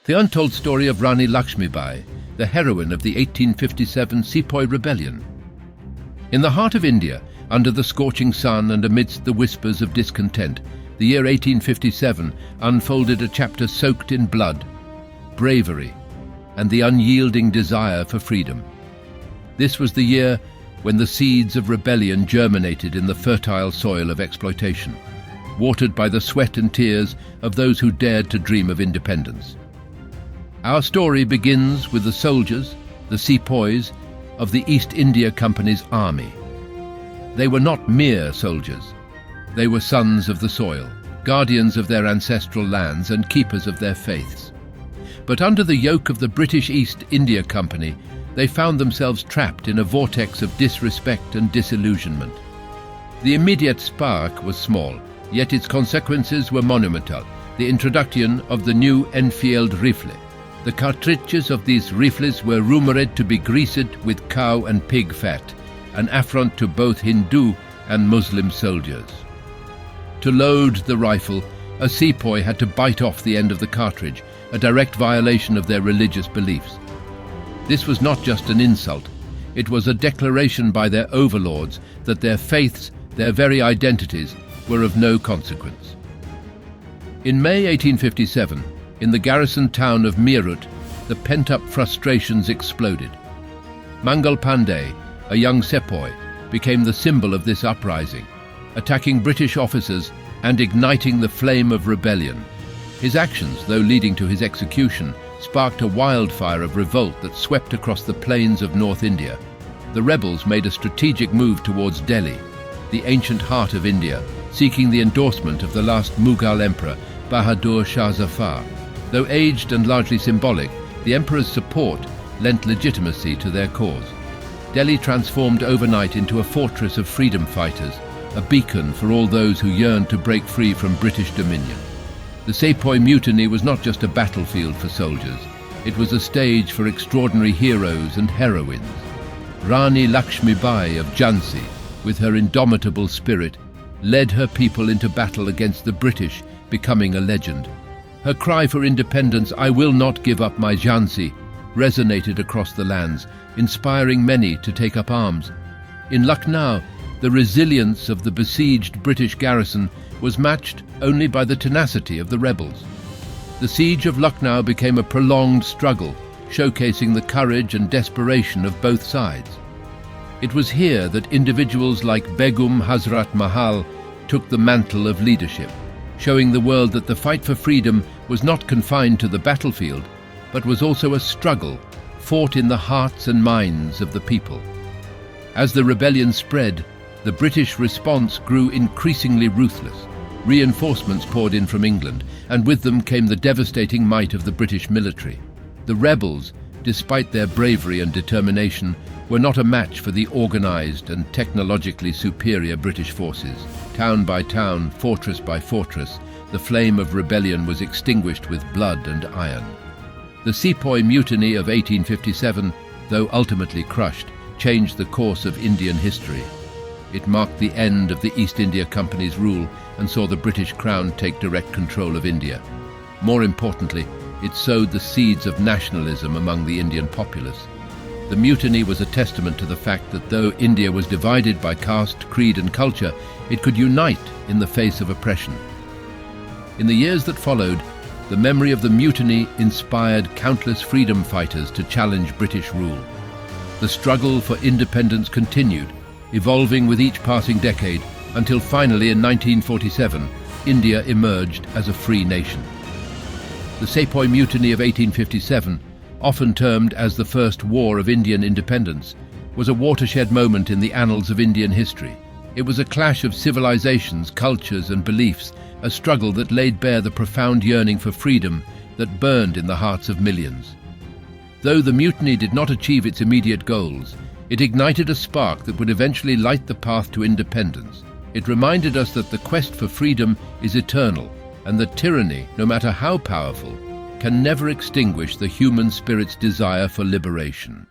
The untold story of Rani Lakshmibai, the heroine of the 1857 Sepoy Rebellion. In the heart of India, under the scorching sun and amidst the whispers of discontent, the year 1857 unfolded a chapter soaked in blood, bravery, and the unyielding desire for freedom. This was the year when the seeds of rebellion germinated in the fertile soil of exploitation, watered by the sweat and tears of those who dared to dream of independence. Our story begins with the soldiers, the sepoys, of the East India Company's army. They were not mere soldiers. They were sons of the soil, guardians of their ancestral lands and keepers of their faiths. But under the yoke of the British East India Company, they found themselves trapped in a vortex of disrespect and disillusionment. The immediate spark was small, yet its consequences were monumental. The introduction of the new Enfield rifle. The cartridges of these rifles were rumoured to be greased with cow and pig fat, an affront to both Hindu and Muslim soldiers. To load the rifle, a sepoy had to bite off the end of the cartridge, a direct violation of their religious beliefs. This was not just an insult, it was a declaration by their overlords that their faiths, their very identities, were of no consequence. In May 1857, in the garrison town of Meerut, the pent-up frustrations exploded. Mangal Pandey, a young sepoy, became the symbol of this uprising, attacking British officers and igniting the flame of rebellion. His actions, though leading to his execution, sparked a wildfire of revolt that swept across the plains of North India. The rebels made a strategic move towards Delhi, the ancient heart of India, seeking the endorsement of the last Mughal emperor, Bahadur Shah Zafar. Though aged and largely symbolic, the emperor's support lent legitimacy to their cause. Delhi transformed overnight into a fortress of freedom fighters, a beacon for all those who yearned to break free from British dominion. The Sepoy Mutiny was not just a battlefield for soldiers, it was a stage for extraordinary heroes and heroines. Rani Lakshmibai of Jhansi, with her indomitable spirit, led her people into battle against the British, becoming a legend. Her cry for independence, "I will not give up my Jhansi," resonated across the lands, inspiring many to take up arms. In Lucknow, the resilience of the besieged British garrison was matched only by the tenacity of the rebels. The siege of Lucknow became a prolonged struggle, showcasing the courage and desperation of both sides. It was here that individuals like Begum Hazrat Mahal took the mantle of leadership, showing the world that the fight for freedom was not confined to the battlefield, but was also a struggle fought in the hearts and minds of the people. As the rebellion spread, the British response grew increasingly ruthless. Reinforcements poured in from England, and with them came the devastating might of the British military. The rebels, despite their bravery and determination, were not a match for the organized and technologically superior British forces. Town by town, fortress by fortress, the flame of rebellion was extinguished with blood and iron. The Sepoy Mutiny of 1857, though ultimately crushed, changed the course of Indian history. It marked the end of the East India Company's rule and saw the British Crown take direct control of India. More importantly, it sowed the seeds of nationalism among the Indian populace. The mutiny was a testament to the fact that though India was divided by caste, creed and culture, it could unite in the face of oppression. In the years that followed, the memory of the mutiny inspired countless freedom fighters to challenge British rule. The struggle for independence continued, evolving with each passing decade, until finally in 1947, India emerged as a free nation. The Sepoy Mutiny of 1857, often termed as the First War of Indian Independence, was a watershed moment in the annals of Indian history. It was a clash of civilizations, cultures and beliefs, a struggle that laid bare the profound yearning for freedom that burned in the hearts of millions. Though the mutiny did not achieve its immediate goals, it ignited a spark that would eventually light the path to independence. It reminded us that the quest for freedom is eternal, and that tyranny, no matter how powerful, can never extinguish the human spirit's desire for liberation.